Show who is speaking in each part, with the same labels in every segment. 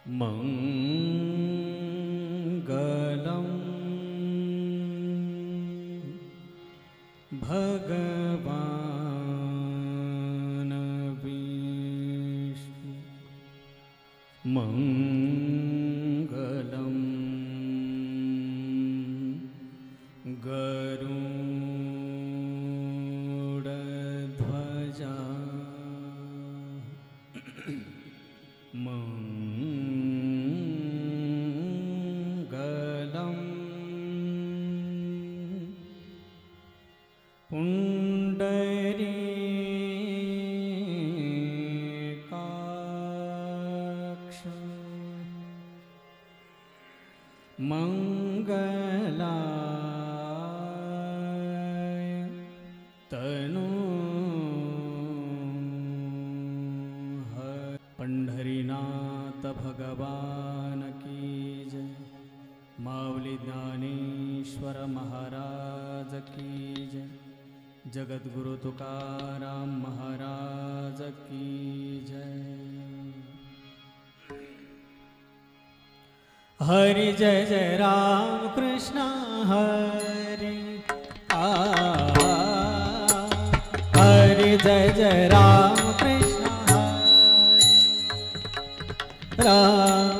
Speaker 1: मंगलम भगवान विष्णु मंगलम गरुड़ध्वजा मंगलम पुंडरीकाक्ष मंगलाय तनोहर। पंढरीनाथ भगवान की जय। माऊली ज्ञानेश्वर महाराज की जय। जगद्गुरु तुकाराम महाराज की जय। हरि जय जय राम कृष्ण हरि हरि जय जय राम कृष्ण राम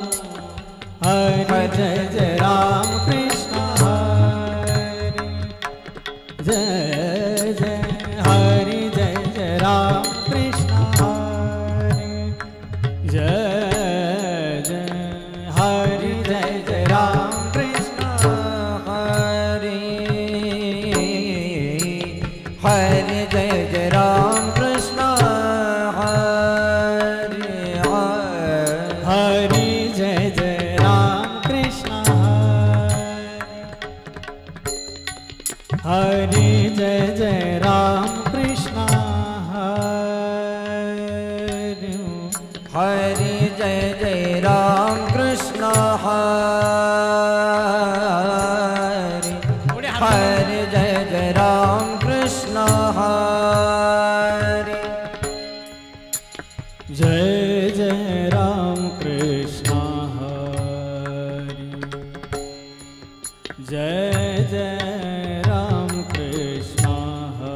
Speaker 1: हरि जय जय राम कृष्ण हरि जय जय हरि जय जय राम कृष्ण हरि जय जय हरि जय जय राम कृष्ण हरि हरि जय जय राम कृष्ण हरि हरि जय जय राम कृष्ण हरि जय जय राम कृष्ण हरि हरि जय जय राम कृष्ण हरि हरि जय जय राम कृष्ण हरि जय जय राम कृष्ण हरि जय जय राम कृष्ण हरि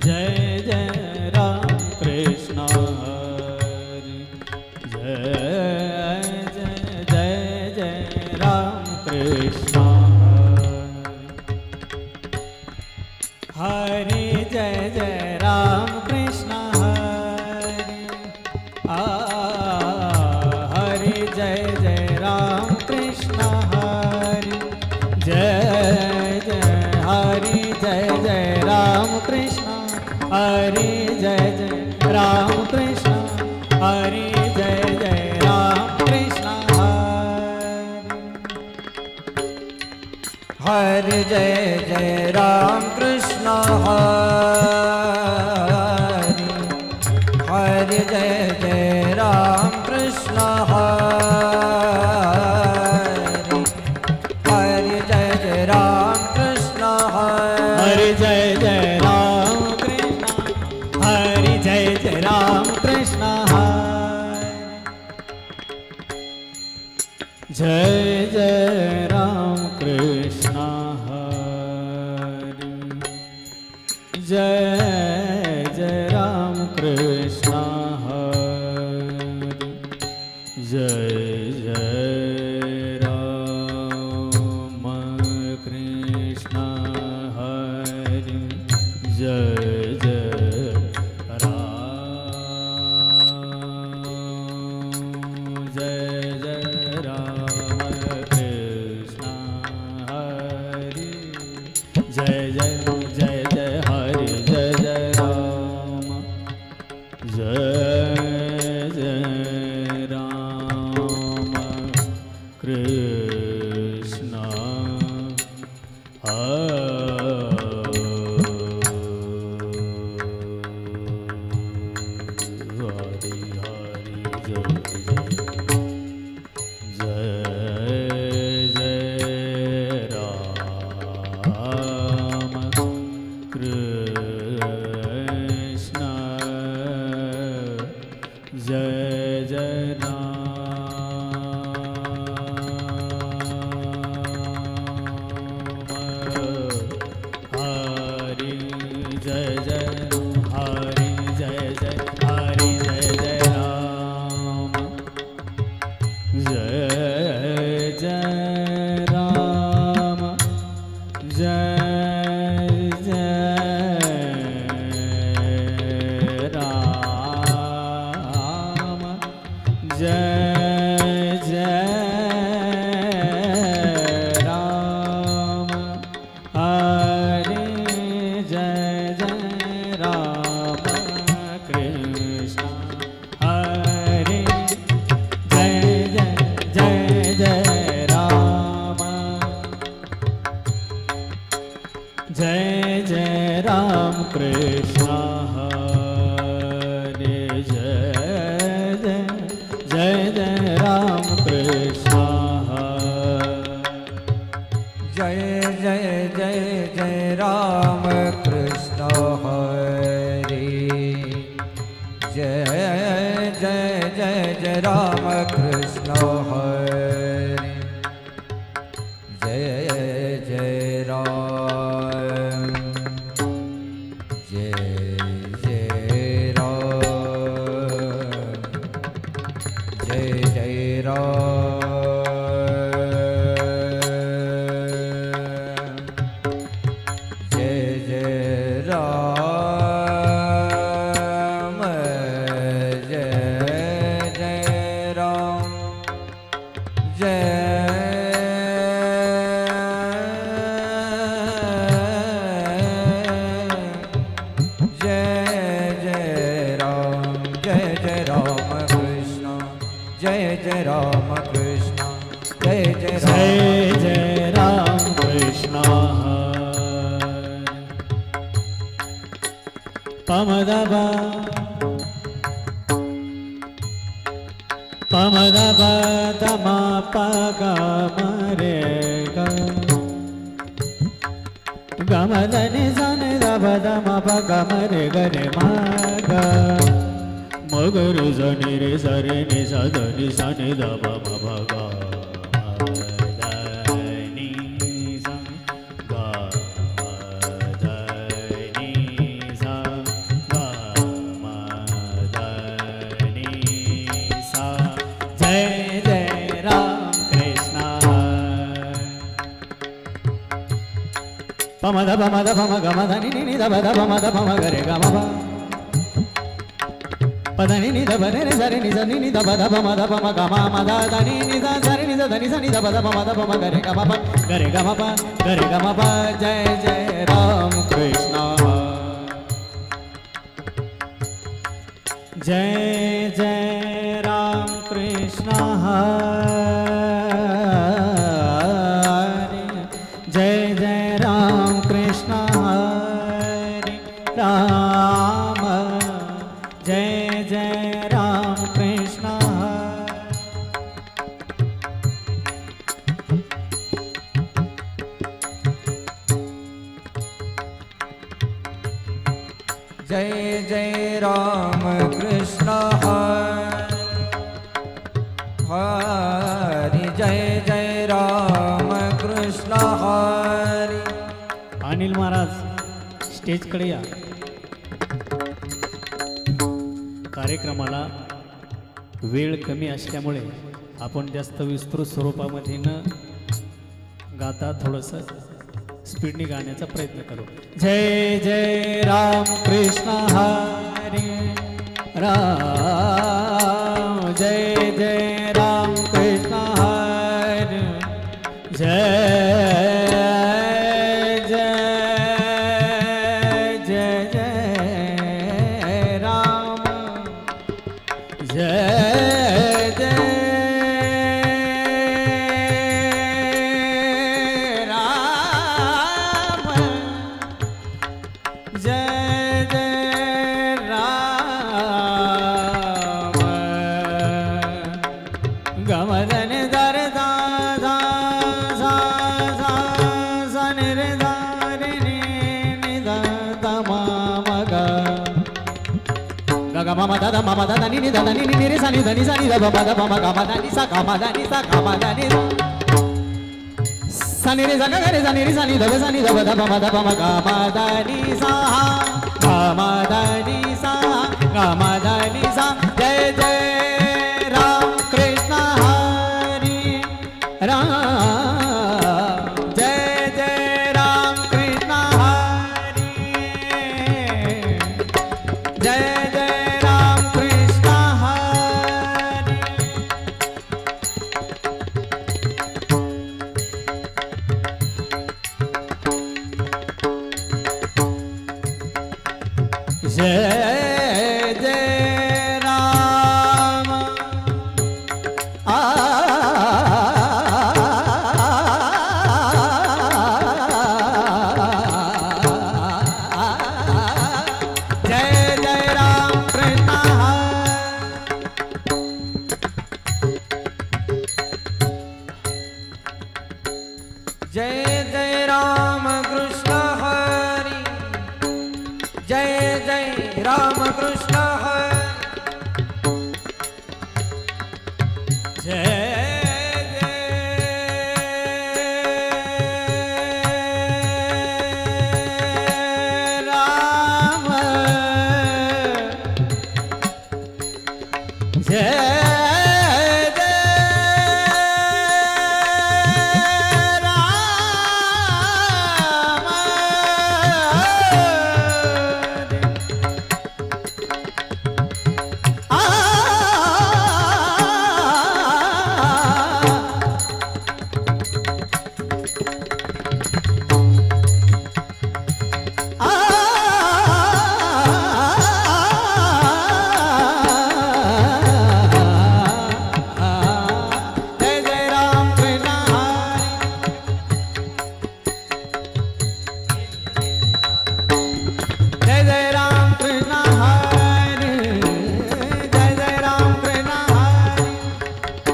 Speaker 1: जय जय राम कृष्ण हरि जय जय जय जय राम कृष्ण हरि जय जय राम कृष्ण हरि हरि जय जय राम कृष्ण हरि जय जय हरि जय जय राम कृष्ण हरि जय जय राम कृष्ण हरि जय जय राम कृष्ण हरि जय जय राम कृष्ण हरि हरि जय जय राम कृष्ण हरि हरि जय जय राम कृष्ण हरि जय जय राम कृष्ण हरि जय जय राम कृष्ण जय जय राम कृष्ण हरि जय जय राम कृष्ण हरि जय जय राम कृष्ण हरि जय जय राम जय जय राम कृष्ण हरि जय जय जय जय हरि जय जय राम जय जय राम कृष्ण
Speaker 2: जय जय राम हरि जय जय हरि जय जय हरि जय जय राम जय जय राम जय जय जय राम कृष्ण हरे जय जय जय जय राम कृष्ण
Speaker 1: जय जय जय जय राम कृष्ण हरे जय जय जय जय राम कृष्ण हरे जय जय राम जय जय राम जय जय राम जय जय राम जय जय राम जय जय जय राम कृष्ण जय जय
Speaker 2: राम कृष्ण पमदबा पमदबा तमा पगा मरे गमदनि सन दब दम पगा मरे गरे मागा मगरु जनि रे सरे नि सा धनि सा नि द प म भ ग द नि सा ग द नि सा ग म द नि सा जय जय राम कृष्ण पम द प म द प म ग म ध नि नि द प द प म द प म ग रे ग म प पदनि नि द बने रे सरे नि सनि नि द प द प म द प म ग म म द द नि नि द सरे नि द ध नि स नि द प द प म द प म ग रे ग म प ग रे ग म प ग रे ग म प जय जय राम कृष्ण जय जय राम कृष्ण हरे जय जय राम कृष्ण हरे राम जय जय राम कृष्ण
Speaker 1: जय जय राम कृष्ण हरि जय जय राम कृष्ण हरि
Speaker 2: अनिल महाराज स्टेज कडे या कार्यक्रमाला वेळ कमी असल्यामुळे आपण जास्त विस्तृत स्वरूपामध्ये न गाता थोडंसं स्पीडने गाण्याचा प्रयत्न करू जय जय राम कृष्ण हरे राम जय जय राम कृष्ण हरे जय ma da da ma ma da da ni da da ni ni re sa ni da ba ma da ba ma ga ma da ni sa ga ma da ni sa ga ma da ni sa ni re sa ga re sa ni da ba da ba ma da ba ma ga ma da ni sa ga ma da ni sa ga ma da ni sa jai jai Ram Krishna Hari Ram jai jai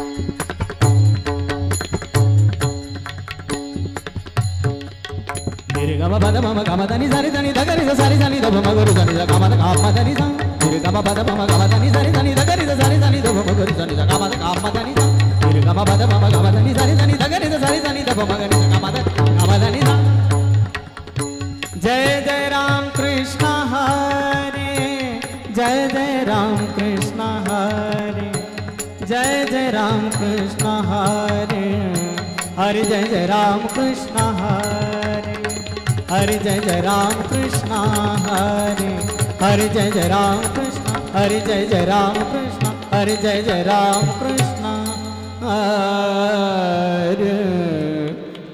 Speaker 2: Ram Krishna Hari jai jai Ram Krishna Hari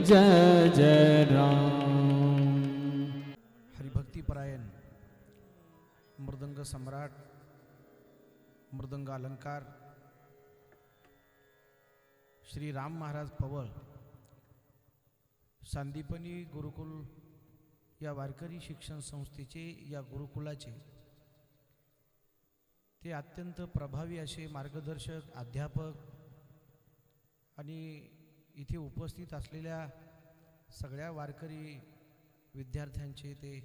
Speaker 2: jai
Speaker 3: सम्राट मृदंग अलंकार श्री राम महाराज पवळ सांदीपनी गुरुकुल या वारकरी शिक्षण संस्थेचे या गुरुकुलाचे ते अत्यंत प्रभावी असे मार्गदर्शक अध्यापक आणि इथे उपस्थित असलेल्या सगळ्या वारकरी विद्यार्थ्यांचे ते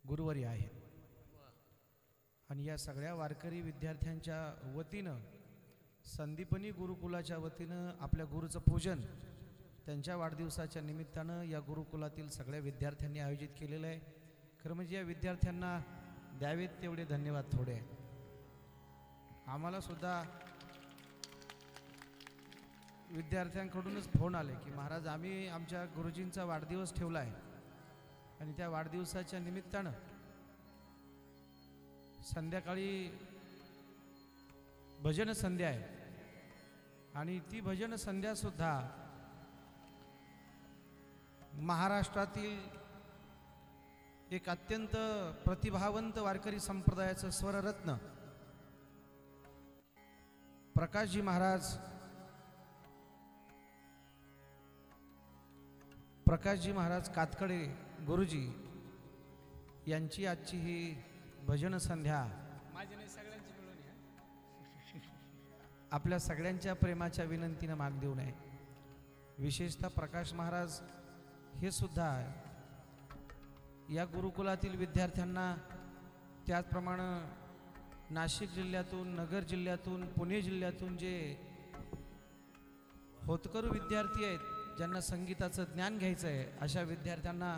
Speaker 3: गुरुवर्य आहेत आणि या सगळ्या वारकरी विद्यार्थ्यांच्या वतीनं संदीपनी गुरुकुलाच्या वतीनं आपल्या गुरुचं पूजन त्यांच्या वाढदिवसाच्या निमित्तानं या गुरुकुलातील सगळ्या विद्यार्थ्यांनी आयोजित केलेलं आहे. खरं म्हणजे या विद्यार्थ्यांना द्यावेत तेवढे धन्यवाद थोडे आहेत. आम्हाला सुद्धा विद्यार्थ्यांकडूनच फोन आले की महाराज आम्ही आमच्या गुरुजींचा वाढदिवस ठेवला आहे आणि त्या वाढदिवसाच्या निमित्तानं संध्याकाळी भजन संध्या आहे आणि ती भजन संध्या सुद्धा महाराष्ट्रातील एक अत्यंत प्रतिभावंत वारकरी संप्रदायाचं स्वररत्न प्रकाशजी महाराज कातकडे गुरुजी यांची आजची ही भजन संध्या आपल्या सगळ्यांच्या प्रेमाच्या विनंतीनं मान देऊ नये. विशेषतः प्रकाश महाराज हे सुद्धा या गुरुकुलातील विद्यार्थ्यांना त्याचप्रमाणे नाशिक जिल्ह्यातून, नगर जिल्ह्यातून, पुणे जिल्ह्यातून जे होतकरू विद्यार्थी आहेत, ज्यांना संगीताचं ज्ञान घ्यायचं आहे, अशा विद्यार्थ्यांना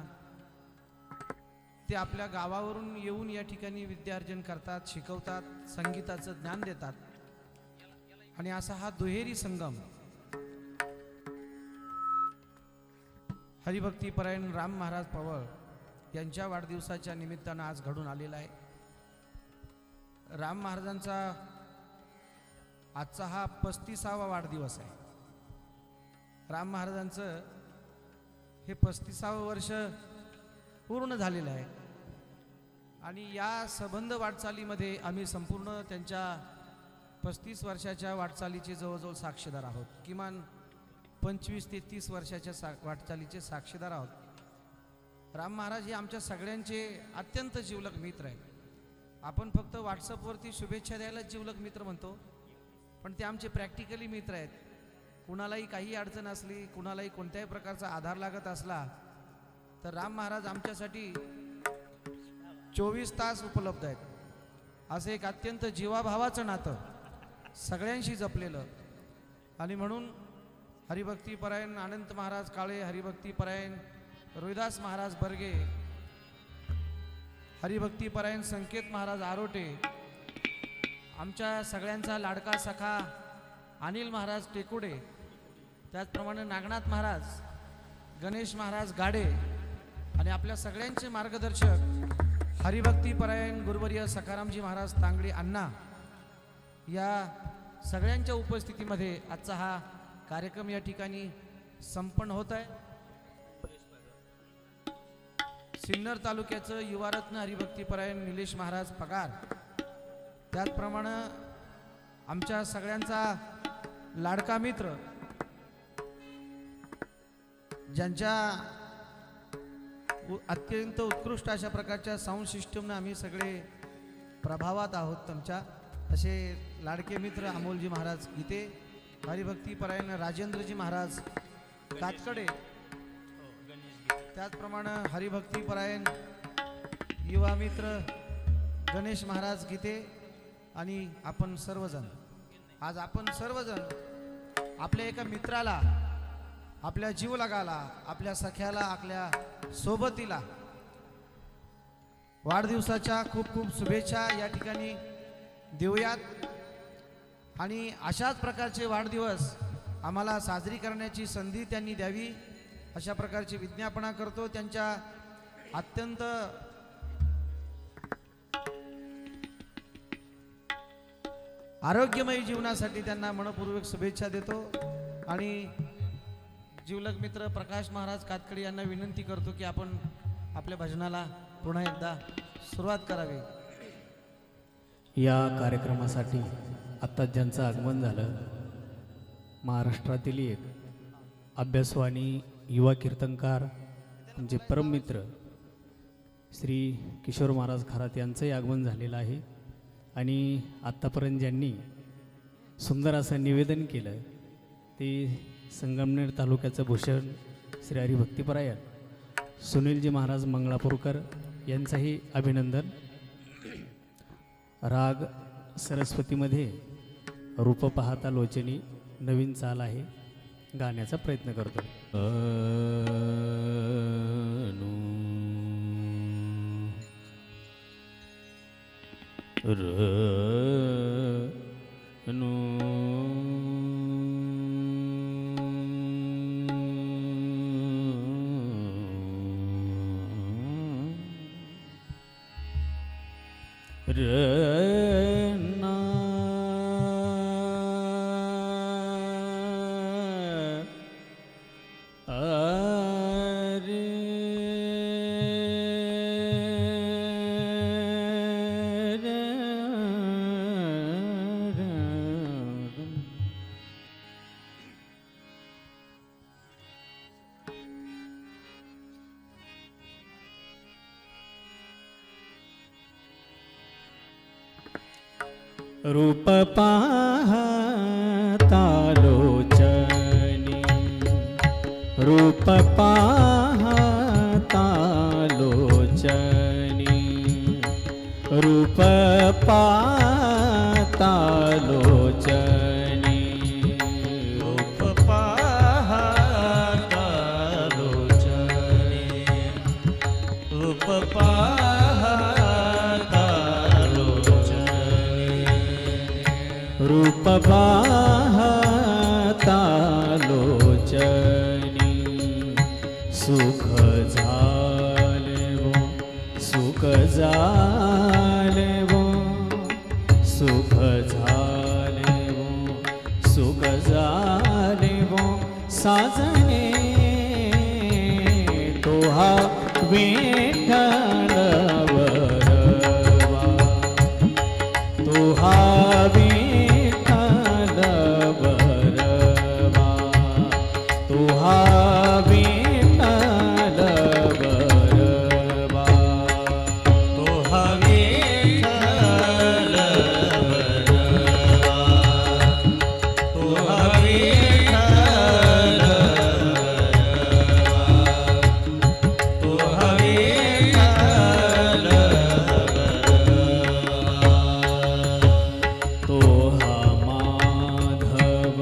Speaker 3: ते आपल्या गावावरून येऊन या ठिकाणी विद्यार्जन करतात, शिकवतात, संगीताचं ज्ञान देतात. आणि असा हा दुहेरी संगम हरिभक्तीपरायण राम महाराज पवळ यांच्या वाढदिवसाच्या निमित्तानं आज घडून आलेला आहे. राम महाराजांचा आजचा हा 35वा वाढदिवस आहे. राम महाराजांचं हे 35वं वर्ष पूर्ण झालेलं आहे. आणि या सबंध वाटचालीमध्ये आम्ही संपूर्ण त्यांच्या 35 वर्षाच्या वाटचालीचे जवळजवळ साक्षीदार आहोत. किमान 25 ते 30 वर्षाच्या वाटचालीचे साक्षीदार आहोत. राम महाराज हे आमच्या सगळ्यांचे अत्यंत जिवलग मित्र आहेत. आपण फक्त व्हॉट्सअपवरती शुभेच्छा द्यायला जिवलग मित्र म्हणतो, पण ते आमचे प्रॅक्टिकली मित्र आहेत. कुणालाही काही अडचण असली, कुणालाही कोणत्याही प्रकारचा आधार लागत असला तर राम महाराज आमच्यासाठी 24 तास उपलब्ध आहेत. असं एक अत्यंत जीवाभावाचं नातं सगळ्यांशी जपलेलं. आणि म्हणून हरिभक्तीपरायण अनंत महाराज काळे, हरिभक्तीपरायण रोहिदास महाराज बर्गे, हरिभक्तीपरायण संकेत महाराज आरोटे, आमच्या सगळ्यांचा लाडका सखा अनिल महाराज टेकुडे, त्याचप्रमाणे नागनाथ महाराज, गणेश महाराज गाडे आणि आपल्या सगळ्यांचे मार्गदर्शक हरिभक्तीपरायण गुरुवर्य सखारामजी महाराज तांगडी अण्णा, या सगळ्यांच्या उपस्थितीमध्ये आजचा हा कार्यक्रम या ठिकाणी संपन्न होत आहे. सिन्नर तालुक्याचं युवारत्न हरिभक्तीपरायण निलेश महाराज पगार, त्याचप्रमाणे आमच्या सगळ्यांचा लाडका मित्र, ज्यांच्या अत्यंत उत्कृष्ट अशा प्रकारच्या साऊंड सिस्टमनं आम्ही सगळे प्रभावात आहोत तुमच्या, असे लाडके मित्र अमोलजी महाराज गीते, हरिभक्तीपरायण राजेंद्रजी महाराज कातकडे, त्याचप्रमाणे हरिभक्तीपरायण युवा मित्र गणेश महाराज गीते. आणि आपण सर्वजण आज आपल्या एका मित्राला, आपल्या जीवलगाला, आपल्या सख्याला, आपल्या सोबतीला वाढदिवसाच्या खूप खूप शुभेच्छा या ठिकाणी देऊयात. आणि अशाच प्रकारचे वाढदिवस आम्हाला साजरी करण्याची संधी त्यांनी द्यावी, अशा प्रकारची विज्ञापना करतो. त्यांच्या अत्यंत आरोग्यमय जीवनासाठी त्यांना मनपूर्वक शुभेच्छा देतो. आणि जीवलग मित्र प्रकाश महाराज कातकडे यांना विनंती करतो की आपण आपल्या भजनाला पुन्हा एकदा सुरुवात करावी.
Speaker 2: या कार्यक्रमासाठी आत्ता ज्यांचं आगमन झालं, महाराष्ट्रातील एक अभ्यासू आणि युवा कीर्तनकार, म्हणजे परममित्र श्री किशोर महाराज खरात यांचंही आगमन झालेलं आहे. आणि आत्तापर्यंत ज्यांनी सुंदर असं निवेदन केलं ते संगमनेर तालुक्याचं भूषण श्री हरिभक्तीपरायण सुनीलजी महाराज मंगळापूरकर यांचंही अभिनंदन. राग सरस्वतीमध्ये रूप पाहता लोचनी नवीन चाल आहे, गाण्याचा प्रयत्न करतो. रूप पाहता लोचनी, रूप पाहता लोचनी, रूप पाहता रूप पाहता लोचनी सुख झाले वो सुख झाले वो सुख झाले वो सुख झाले वो साजने तोहा विठ्ठल वरवा तोहा विठ्ठल वरवा तोहा विठ्ठल वरवा तोहा विठ्ठल वरवा तोहा विठ्ठल तोहा विठ्ठल तोहा माधव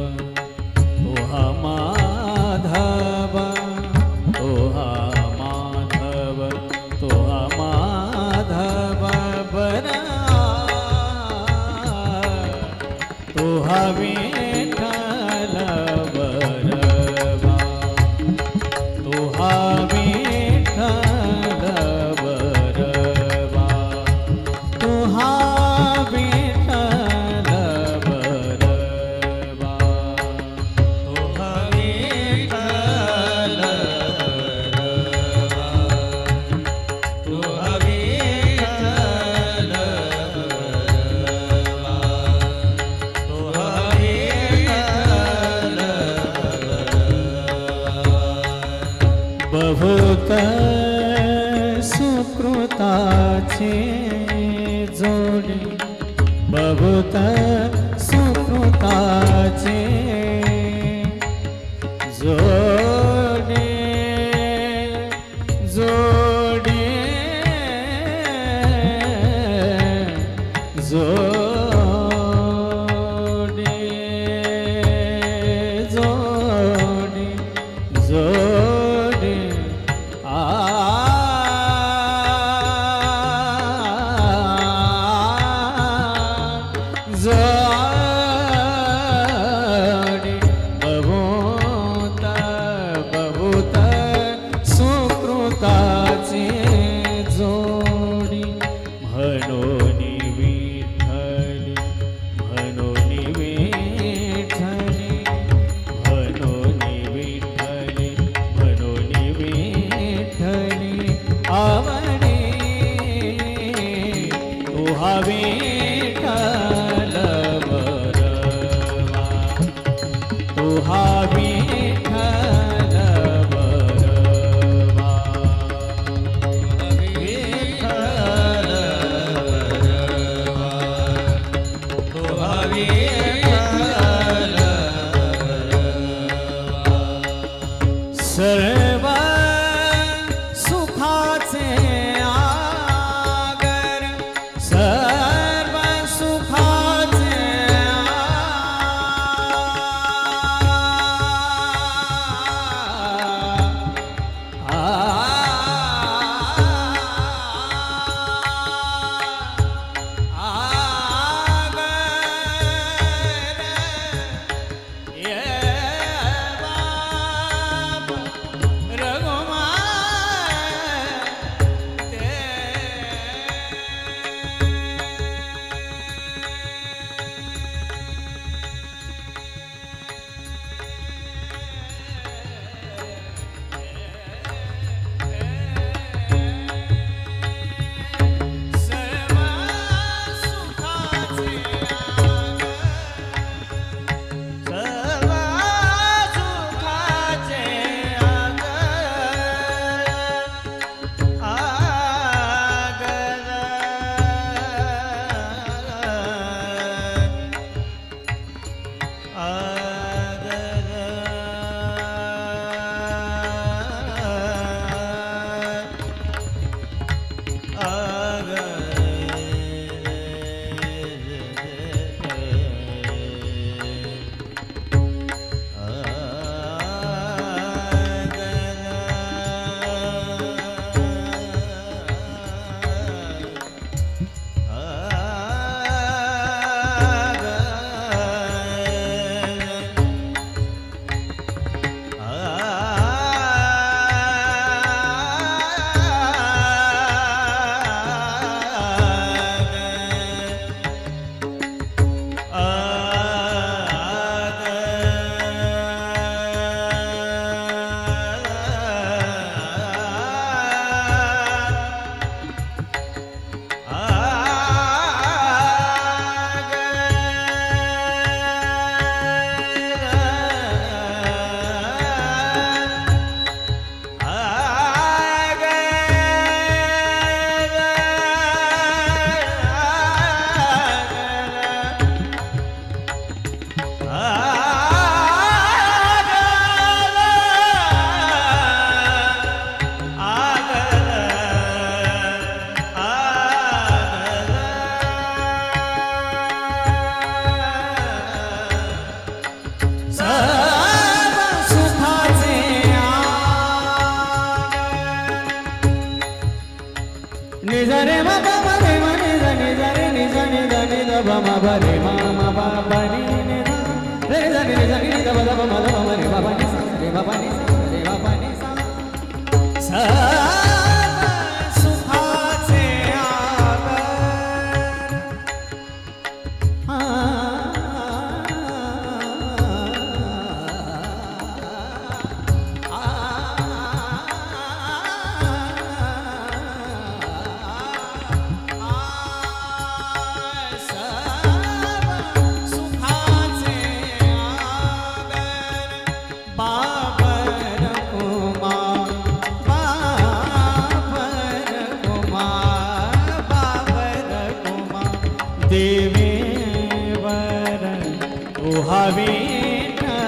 Speaker 2: तोहा माधव तोहा माधव तोहा माधव बरा तोहा विठ्ठल वरवा तोहा विठ्ठल वरवा तोहा विठ्ठल वरवा तोहा विठ्ठल वरवा तोहा विठ्ठल वरवा तोहा विठ्ठल बहुत सुकृताचे जोडी बहुत सुकृताचे जोडी जोडी जोडी जोडी जोडी जोडी बहुत बहुत सुकृताचे जोडी म्हणून विठ्ठली म्हणून विठ्ठली म्हणून विठ्ठली म्हणून विठ्ठली आवडे तोहा विठ्ठल वरवा तोहा विठ्ठल वरवा विठ्ठल वरवा तोहा विठ्ठल वरवा सर्व सुखाचे आगर सर्व सुखाचे आगर निजरे मा मा मा रे मा नि ज नि ज रे नि ज नि द नि द ब मा ब रे मा मा ब ब नि नि द रे ज नि ज नि द ब द ब म द ब म रे ब ब नि सा रे ब ब नि सा रे ब ब नि सा सुखाचे आगर देवेवर उहावे क्या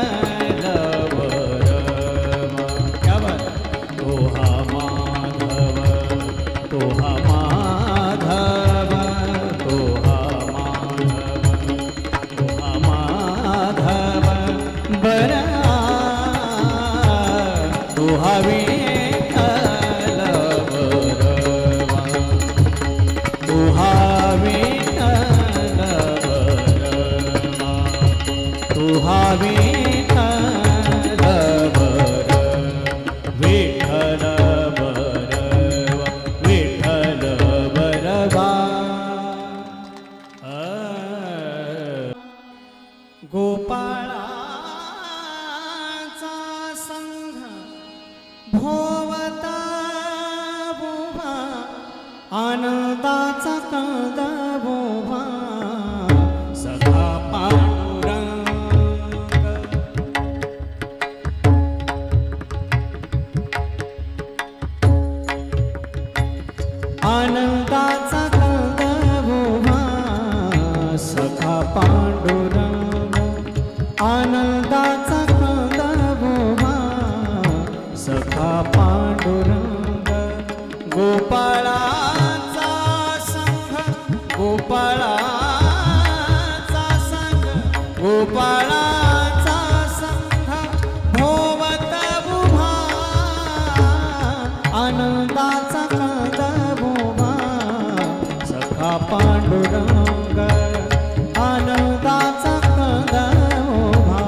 Speaker 2: बात तोहा माधव तोहा माधव तोहा माधव तोहा माधव बरा उहावे गोपाळाचा संघ भोवता बुवा आनंदाचा कंद बुवा सखा पांडुरंग आनंदाचा कंद बुवा सखा पांडुरंग आनंदाचा कंद बुवा सखा पांडुरंग गोपाळाचा संघ गोपाळाचा संघ गोपाळाचा संघ भोवत बुवा आनंदाचा कंद बुवा सखा पांडुरंग आनंदाचा कंद बुवा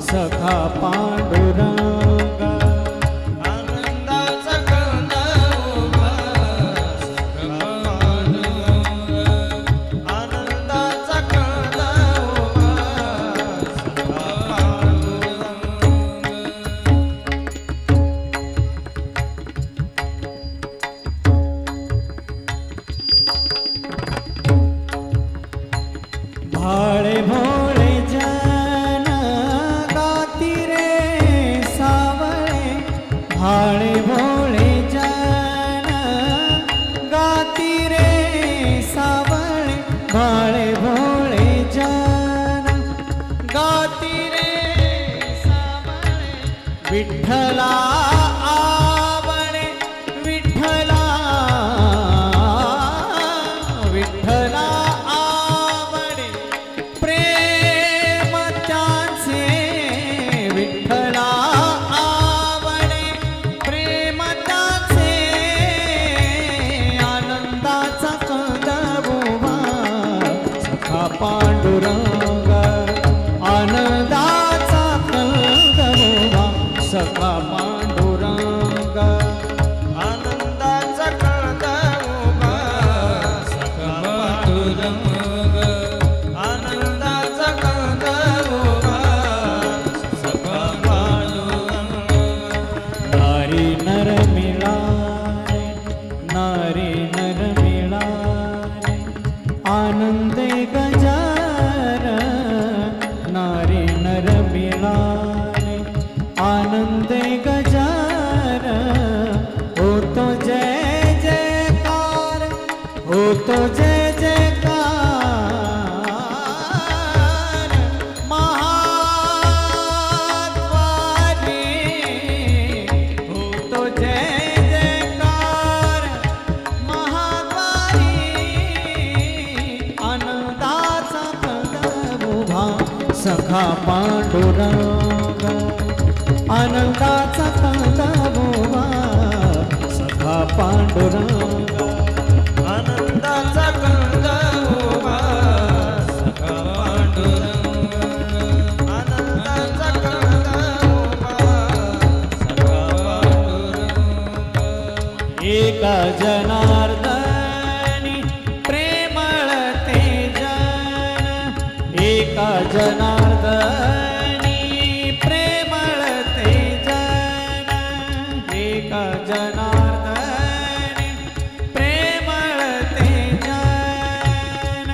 Speaker 2: सखा पांडुरंग आनंदाचा कंद बुवा सखा पांडुरंग आनंदाचा कंद बुवा सखा भाळे भोळे जन गाती रे सावळे भाळे भोळे जन गाती रे सावळे भाळे भोळे जन गाती रे सावळे विठ्ठला आवळे विठ्ठला विठ्ठला पांडुरंग आनंदाचा कंद बुवा सखा पांडुरंग सखा पांडुरंग आनंदाचा कंदबुवा सखा पांडुरंग
Speaker 1: आनंदाचा कंदबुवा सखा पांडुरंग आनंदाचा कंदबुवा सखा पांडुरंग
Speaker 2: एका जनार्दनी प्रेमळ ते जन एका जनार्दनी प्रेमळ ते जन एका जनार्दनी प्रेमळ ते जन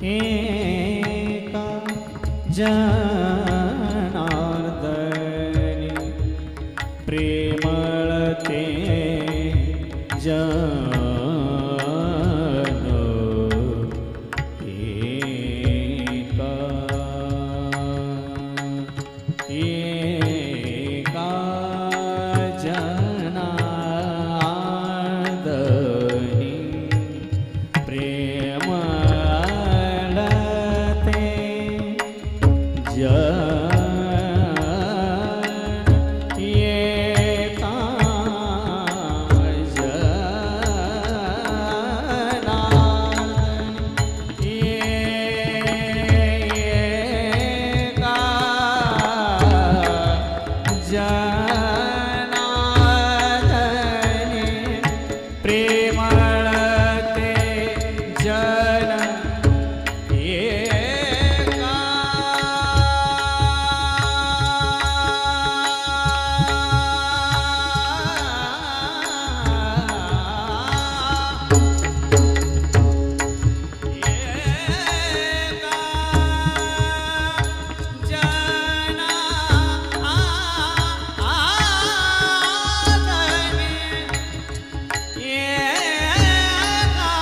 Speaker 2: एका जनार्दनी प्रेमळ ते जन एका एका जनार्दनी प्रेमळ ते जन एका जनार्दनी एका जनार्दनी प्रेमळ ते जन एका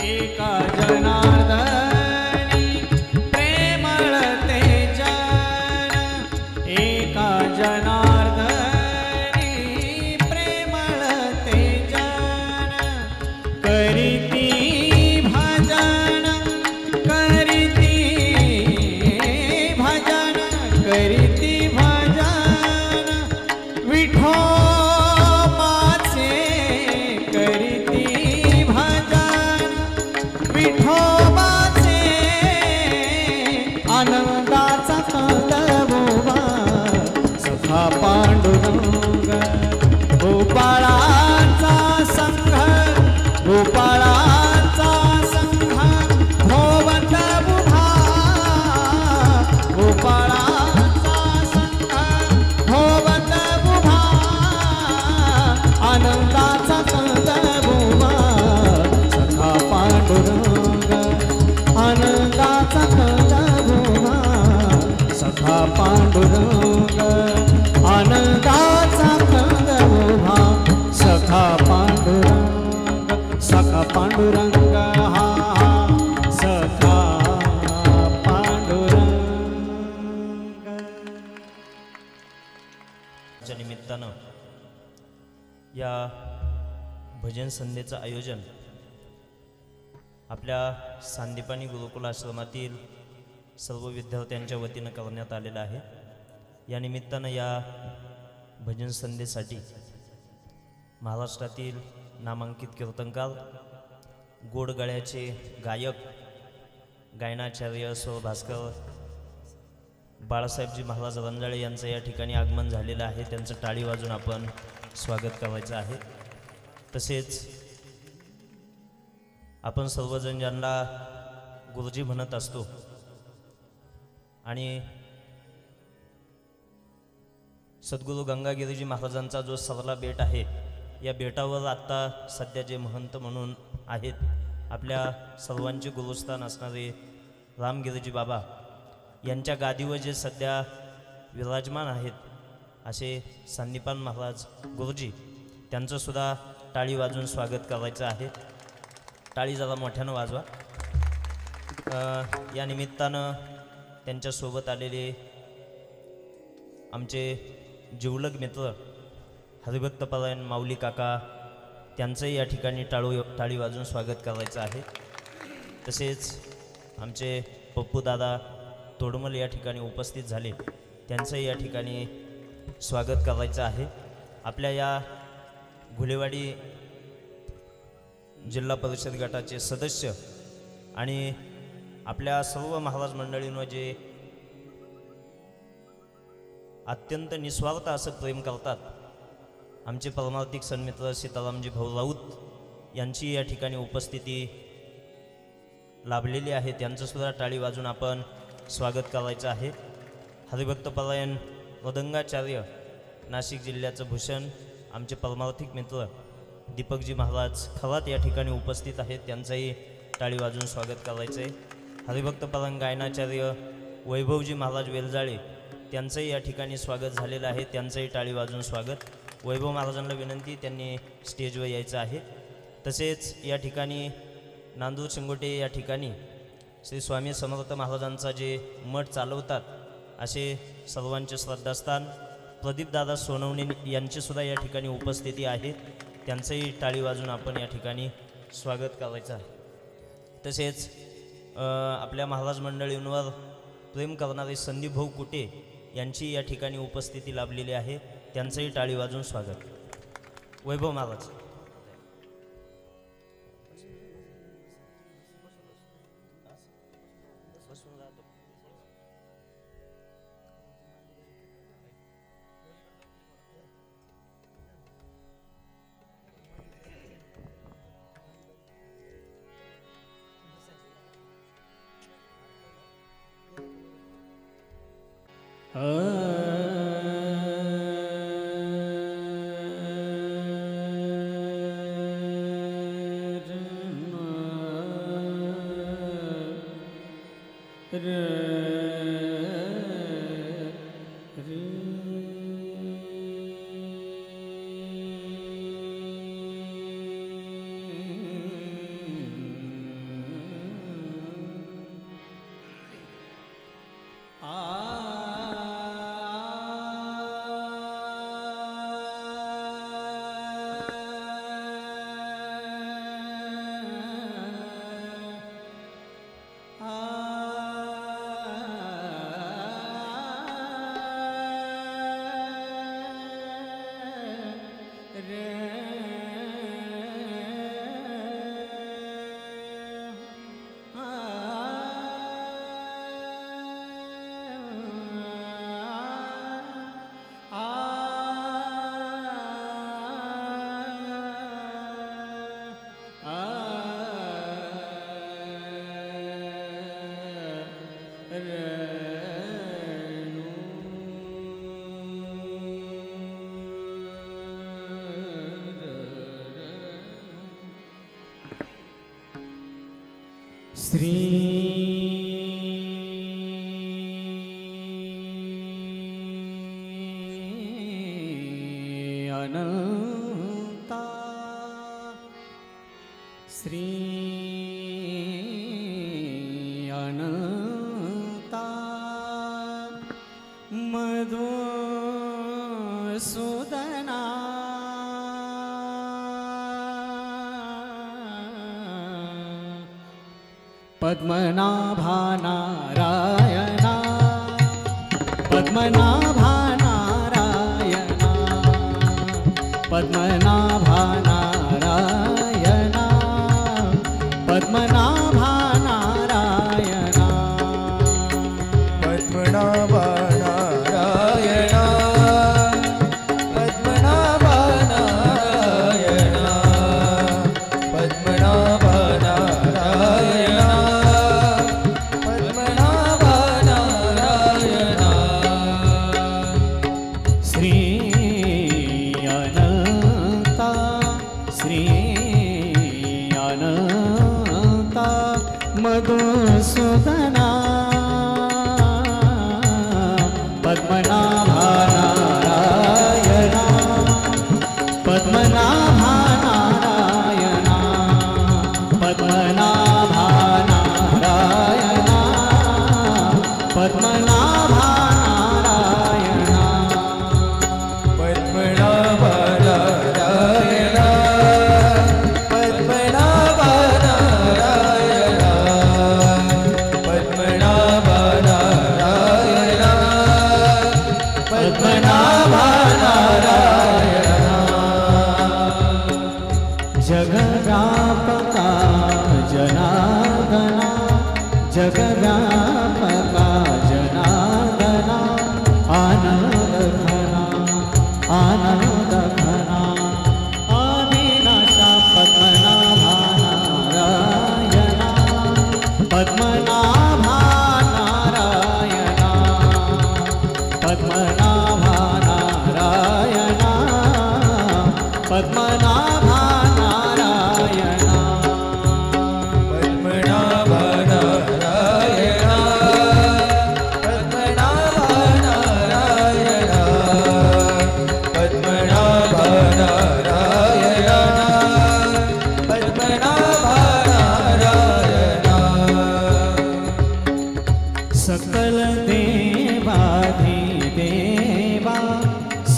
Speaker 2: एका जनार्दनी प्रेमळ ते जन एका जनार्दनी प्रेमळ ते जन करीती भजन करीती भजन करीती भजन विठोबाचे करीती भजन विठोबाचे आनंदाचा कंदबुवा सखा पांडुरंग गोपाळाचा संघ गोपाळाचा संघ धोवत बुभा गोपाळाचा संघ धोवत बुभा आनंदाचा कंदबुवा सखा पांडुरंग आनंदाचा कंदबुवा सखा पांडुरंग आनंदाचा कंदबुवा सखा पांडुरंग हा सखा पांडुरंग
Speaker 4: च्या निमित्तानं या भजन संध्येचं आयोजन आपल्या सांदीपानी गुरुकुल आश्रमातील सर्व विद्यार्थ्यांच्या वतीनं करण्यात आलेलं आहे. या निमित्तानं या भजन संध्येसाठी महाराष्ट्रातील नामांकित कीर्तनकार गोडगळ्याचे गायक गायनाचार्य स्वर भास्कर बाळासाहेबजी महाराज रंजाळे यांचं या ठिकाणी आगमन झालेलं आहे. त्यांचं टाळी वाजून आपण स्वागत करायचं आहे. तसेच आपण सर्वजण ज्यांना गुरुजी म्हणत असतो आणि सद्गुरू गंगागिरीजी महाराजांचा जो सरला बेट आहे या बेटावर आत्ता सध्या जे महंत म्हणून आहेत आपल्या सर्वांचे गुरुस्थान असणारे रामगिरीजी बाबा यांच्या गादीवर जे सध्या विराजमान आहेत असे संदीपान महाराज गुरुजी, त्यांचंसुद्धा टाळी वाजून स्वागत करायचं आहे. टाळी जरा मोठ्यानं वाजवा. या निमित्तानं त्यांच्यासोबत आलेले आमचे जिवलग मित्र हरिभक्तपरायण माऊली काका, त्यांचंही या ठिकाणी टाळी वाजून स्वागत करायचं आहे. तसेच आमचे पप्पूदादा तोडमल या ठिकाणी उपस्थित झाले, त्यांचंही या ठिकाणी स्वागत करायचं आहे. आपल्या या घुलेवाडी जिल्हा परिषद गटाचे सदस्य आणि आपल्या सर्व महाराज मंडळींवर जे अत्यंत निस्वार्थ असं प्रेम करतात, आमचे परमार्थिक सन्मित्र सीतारामजी भाऊ राऊत यांची या ठिकाणी उपस्थिती लाभलेली आहे. त्यांचंसुद्धा टाळी वाजून आपण स्वागत करायचं आहे. हरिभक्तपरायण मृदंगाचार्य नाशिक जिल्ह्याचं भूषण आमचे परमार्थिक मित्र दीपकजी महाराज खरात या ठिकाणी उपस्थित आहेत, त्यांचंही टाळी वाजून स्वागत करायचं आहे. हरिभक्तपरायण गायनाचार्य वैभवजी महाराज वेलजाळे, त्यांचंही या ठिकाणी स्वागत झालेलं आहे, त्यांचंही टाळी वाजून स्वागत. वैभव महाराजांना विनंती, त्यांनी स्टेजवर यायचं आहे. तसेच या ठिकाणी नांदूर शिंगोटे या ठिकाणी श्री स्वामी समर्थ महाराजांचा जे मठ चालवतात असे सर्वांचे श्रद्धास्थान प्रदीपदादा सोनवणे यांचीसुद्धा या ठिकाणी उपस्थिती आहे, त्यांचंही टाळी वाजून आपण या ठिकाणी स्वागत करायचं आहे. तसेच आपल्या महाराज मंडळींवर प्रेम करणारे संदीप भाऊ कुटे यांची या ठिकाणी उपस्थिती लाभलेली आहे, त्यांचंही टाळी वाजून स्वागत. वैभव महाराज.
Speaker 2: श्री अनंता श्री अनंता मधुसूदना पद्मनाभा नारायणा पद्मनाभा नारायणा पद्मनाभा नारायणा पद्मनाभा नारायणा
Speaker 1: पद्मनाभा नारायणा पद्मनाभा नारायणा पद्मनाभा नारायणा पद्मनाभा नारायणा
Speaker 2: श्री अनंता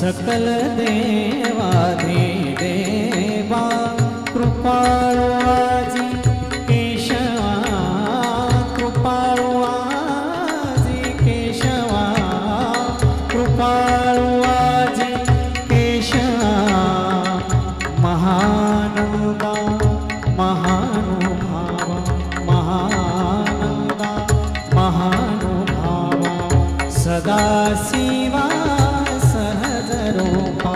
Speaker 2: सकल देवाधिदेवा कृपाळू आजी केशवा कृपाळू आजी केशवा कृपाळू आजी केशवा महानंदा महानुभावा महानंदा महानुभावा सदाशिवा सहजरूपा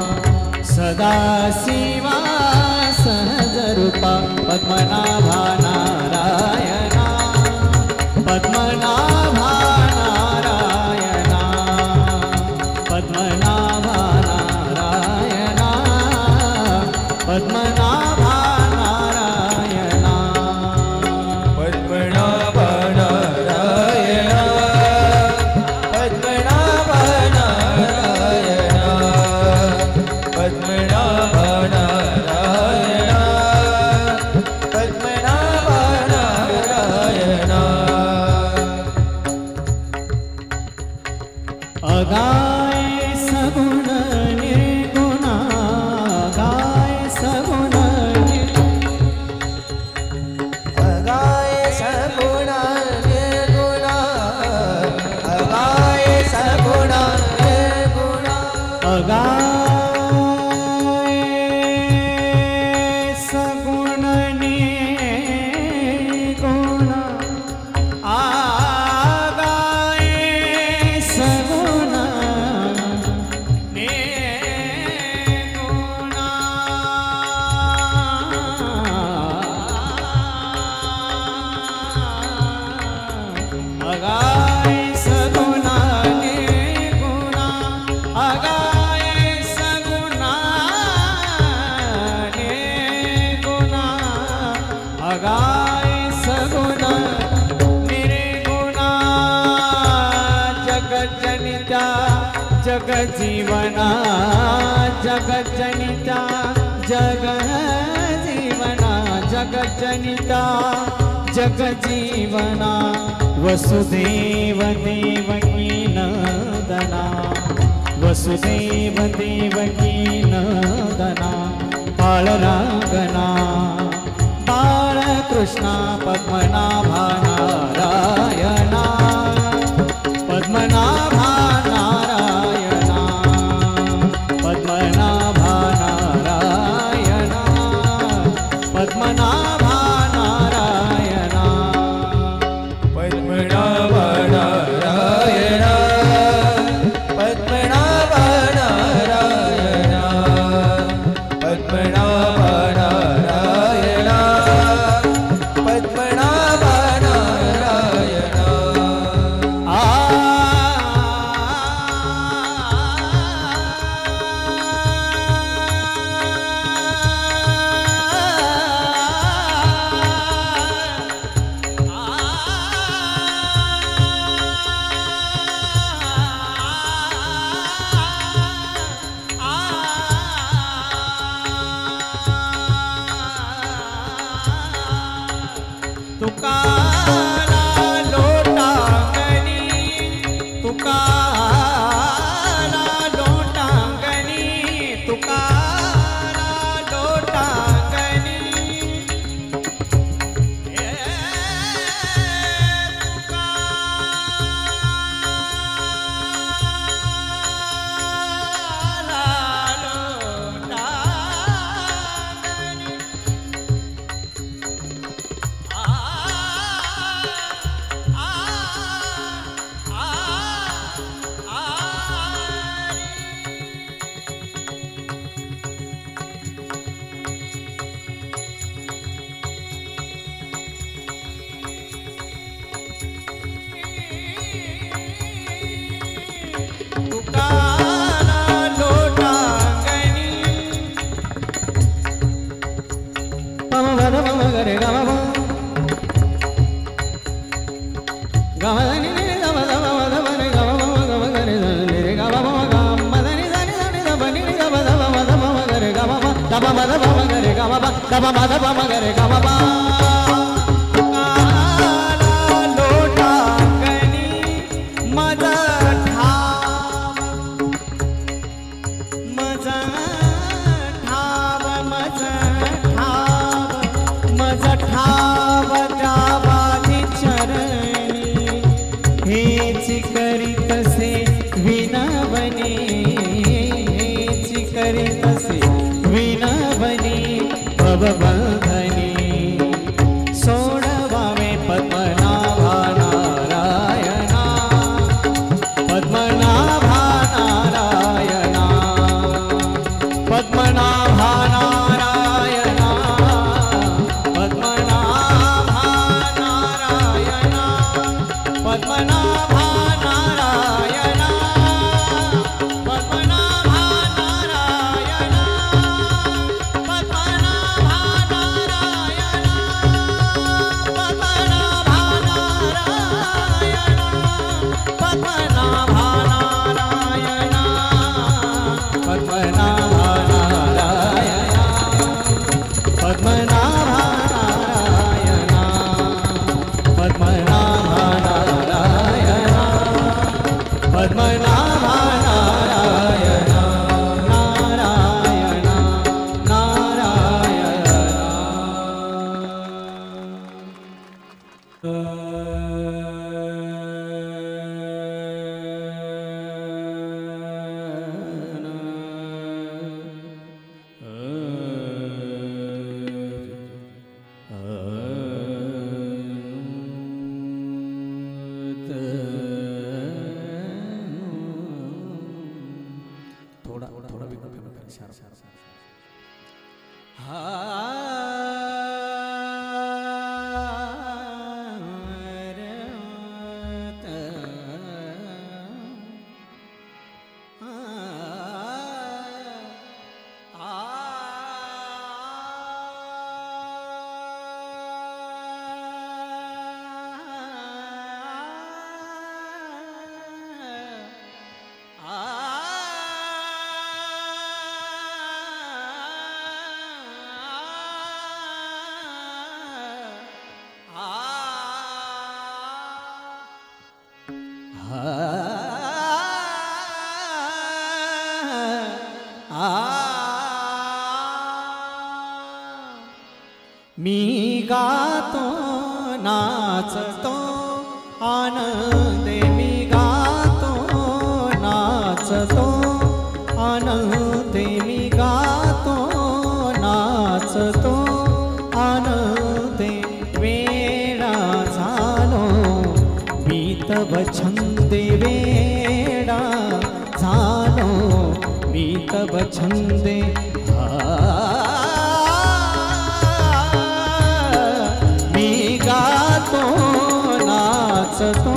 Speaker 2: सदाशिवा सहजरूपा पद्मनाभा नारायणा पद्मनाभा नारायणा पद्मनाभा नारायणा पद्मनाभा नारायणा
Speaker 1: पद्मनाभा नारायणा पद्मनाभा नारायणा पद्मनाभा नारायणा पद्मनाभा नारायणा
Speaker 2: अगाय सगुण निर्गुणा गाय सगुण
Speaker 1: अगाय सगुण निर्गुणा अगाय सगुण निर्गुणा
Speaker 2: अगाय सगुण निर्गुण आगाय सगुण निर्गुण अगाय सगुण निर्गुण अगाय सगुण निर्गुण अगाय सगुण निर्गुण जगज्जनिता जगजीवना जगज्जनिता जगजीवना जगज्जनिता जगजीवना वसुदेव देवकी नंदना वसुदेव देवकी नंदना बाळरांगणा बाळकृष्णा पद्मनाभा नारायणा पद्मनाभा नारायणा पद्मनाभा नारायणा पद्मनाभा नारायणा
Speaker 1: पद्मनाभा नारायणा पद्मनाभा नारायणा पद्मनाभा नारायणा पद्मनाभा नारायणा
Speaker 2: आ तुकाला लोटांगणी तुकाला लोटांगणी तुकाला लोटांगणी तुकाला लोटांगणी तुकाला लोटांगणी पम भद पम गरे गम पम गम దని ని దమ దమ మద మని గమ పమ గమ గరే దని రే గమ పమ గమ మదని దని దని దమ ని గమ దమ మద పమ గరే గమ పమ దమ మద పమ గరే గమ పమ దమ మద పమ గరే గమ పమ तुकाला लोटांगणी मद ठाम पद्मनाभा नारायण नारायण थोड़ा थोड़ा भी मी गातो नाचतो आनंदे मी गातो नाचतो आनंदे मी गातो नाचतो आनंदे वेळा झालो मी तव छंदे वेळा झालो मी तव छंदे गातो नाचतो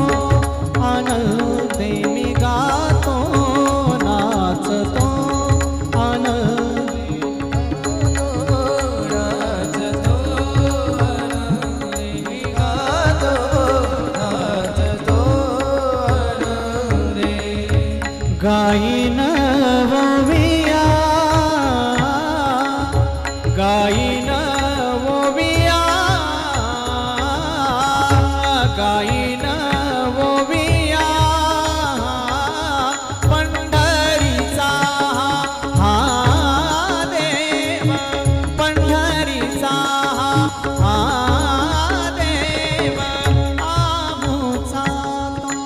Speaker 2: आनंदे मी गातो नाचतो आनंदे नाचतो आनंदे मी गातो नाचतो आनंदे गायन वविया गायन गायन वोविया पंढरीचा हा देव पंढरीचा हा देव आमुचा तो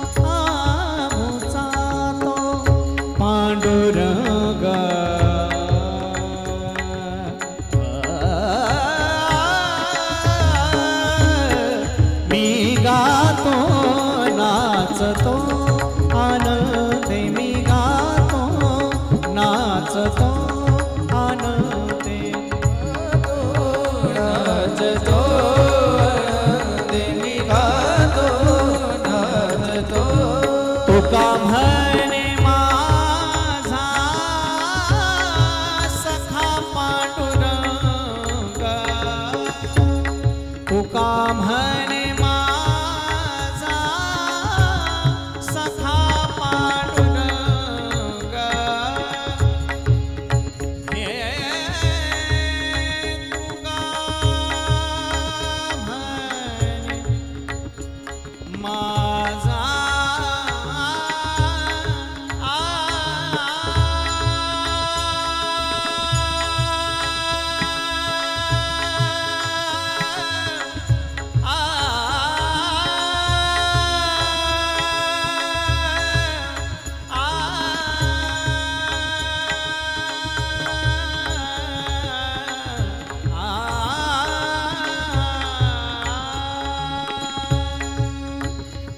Speaker 2: पांडुरंग गातो नाचतो आनंदे मी गातो नाचतो आनंदे नाचतो आनंदे मी गातो नाचतो तुका म्हणे माझा सखा पांडुरंग तुका म्हणे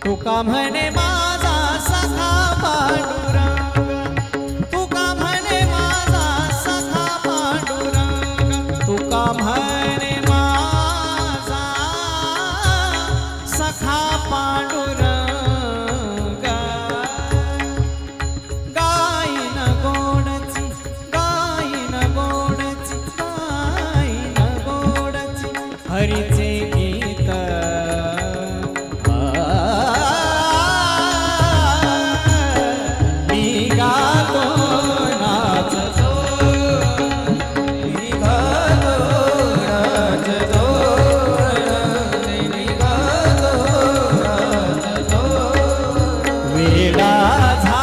Speaker 2: तुका म्हणे माझा सखा पांडुरंग तुका म्हणे माझा सखा पांडुरंग तुका म्हणे माझा सखा पांडुरंग गायन गोडची गायन गोडची गायन गोडची हरीचे गीत वेळा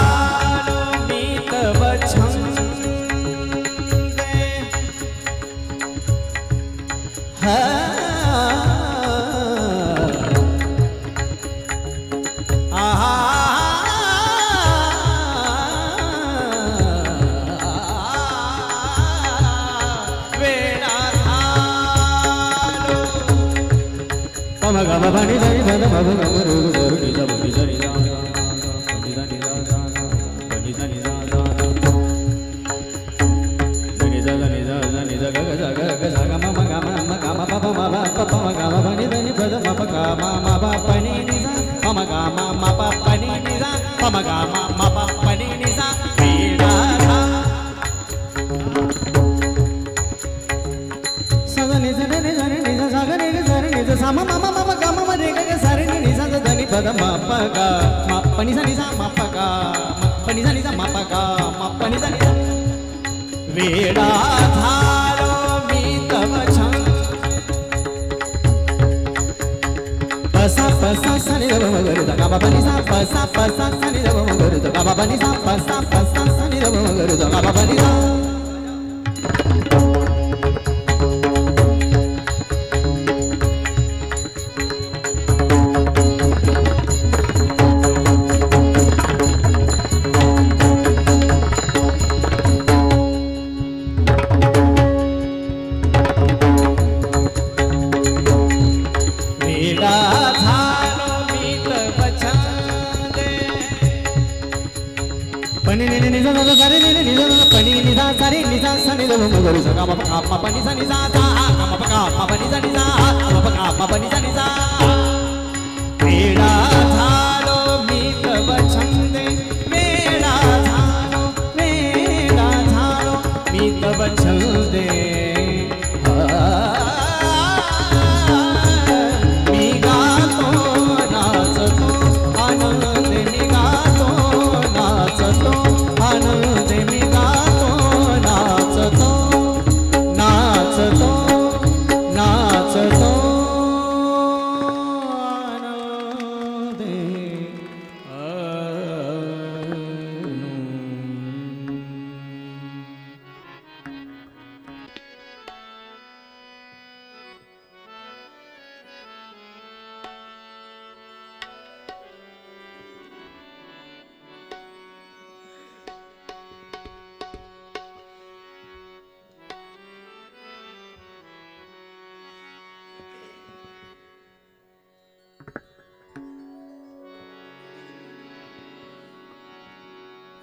Speaker 2: ma ga ma pa ni sa ni pa da ma pa ga ma ru ru ru ni sa pa ni sa ni sa ni sa ni sa pa ni sa ni sa sa ni sa ni sa ni sa ga ga ma ga ma pa pa ma ga ma pa ni sa ni pa da ma pa ga ma pa pa ni ni sa pa ma ga ma pa pa ni ni sa pa ma ga ma pa pa ni ni sa वीणा धा सा नि सा नि सा नि सा सा गा नि सा नि सा मा मा मा गा मा रे गा सा रे नि सा दा नि प दा मा प गा मा प नि सा नि सा मा प गा मा प नि सा नि सा मा प गा मा प नि सा नि सा वीणा धारो मी तव छंद पसा पसा सा नि द म ग रे दा गा प नि सा पसा पसा सा नि द म ग रे दा गा प नि सा पसा पसा सा नि द म ग रे दा गा प नि सा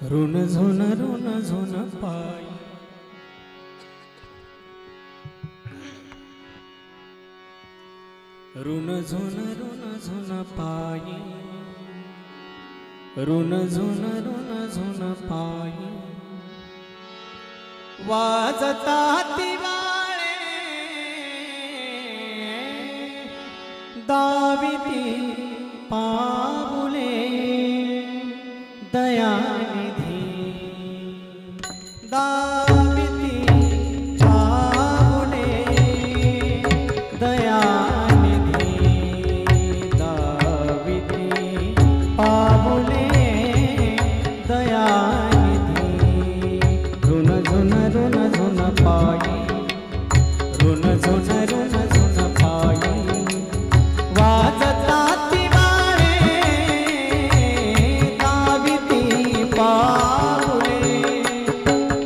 Speaker 2: रुन झुन पाय रुन झुन पाय रुन झुन पाय वाजता तिवाळे दाविती पाऊले दयानिधी दाविती पाऊले दयानिधी दाविती पाऊले दयानिधी रुन झुन पायी रुन झुन पायी वाजता तिवाळे दाविती पाऊले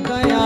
Speaker 2: दया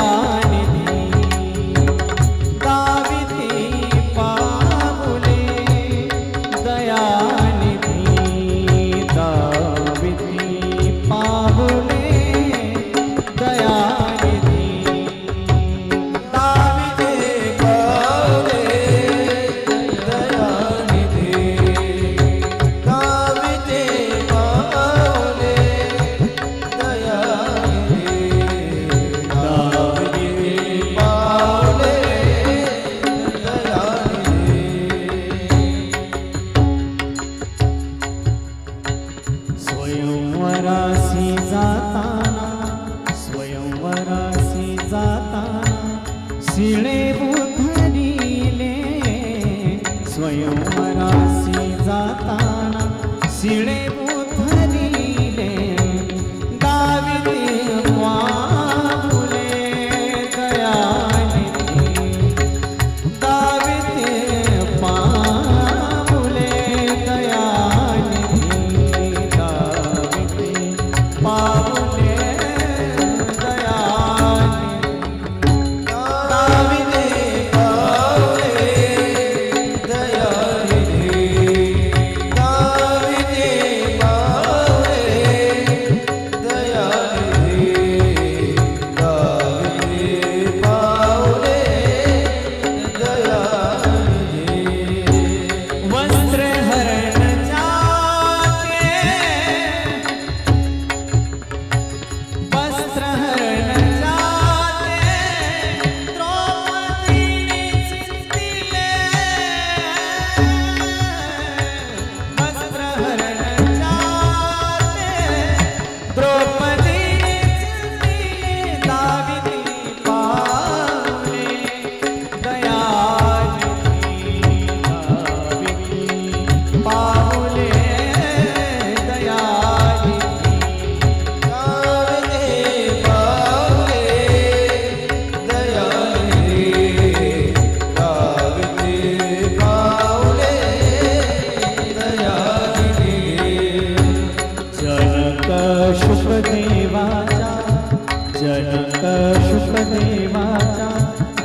Speaker 2: शुकदेवाच्या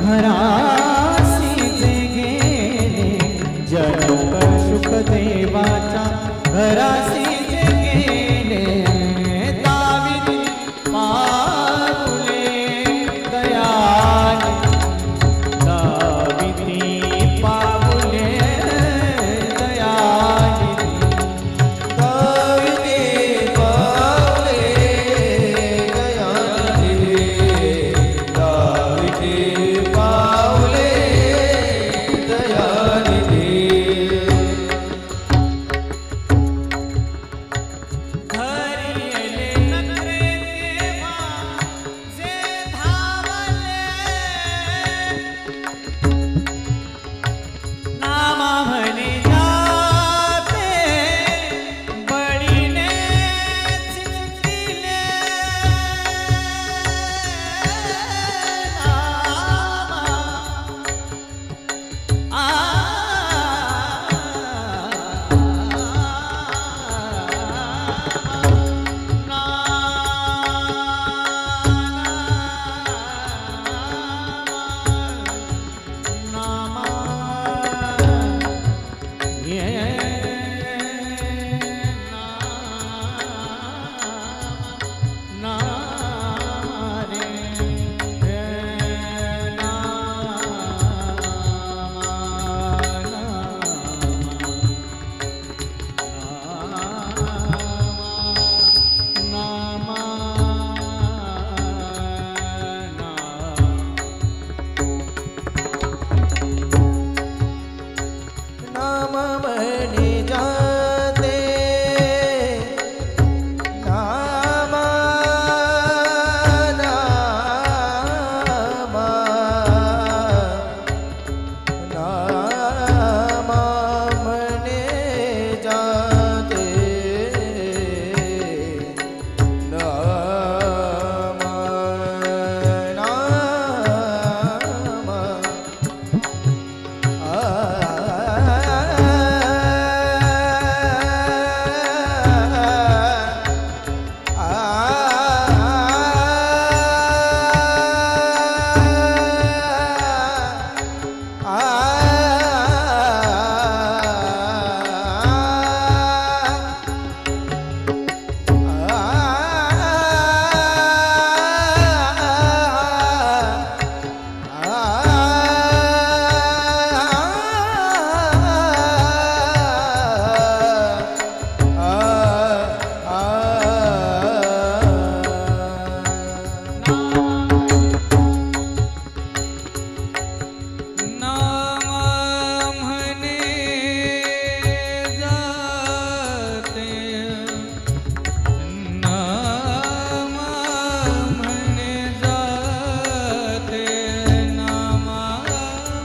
Speaker 2: घरासी जे गेले जनक शुकदेवाच्या घरासी जे गेले दाविदी पावले दयाने दाविदी पावले दयाने
Speaker 1: दाविदी पावले दयानिधी दाविदी पावले दयानिधी
Speaker 2: हरियले नखरे देवा जे धावले नामा म्हणे जाते बळीने चिंतिले
Speaker 1: नाम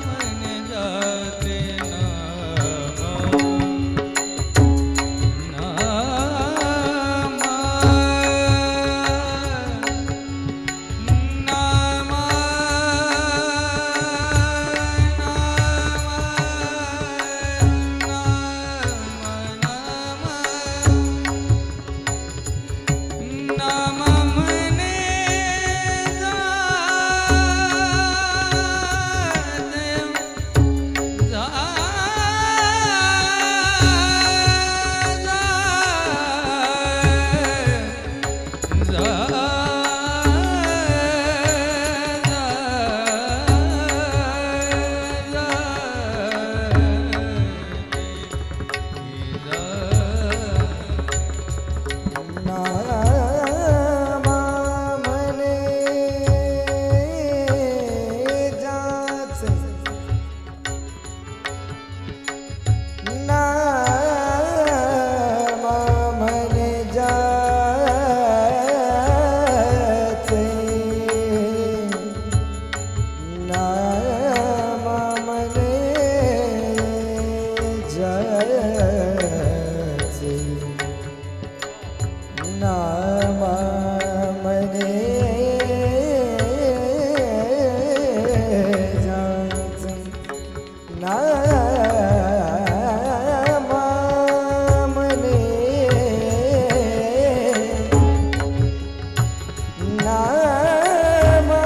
Speaker 1: म्हणे जाते नामा नामा नामा म्हणे जाते नामा नामा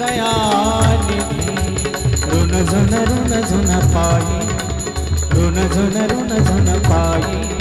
Speaker 2: दयानिधी ऋण झुन पायी ऋण झुन पायी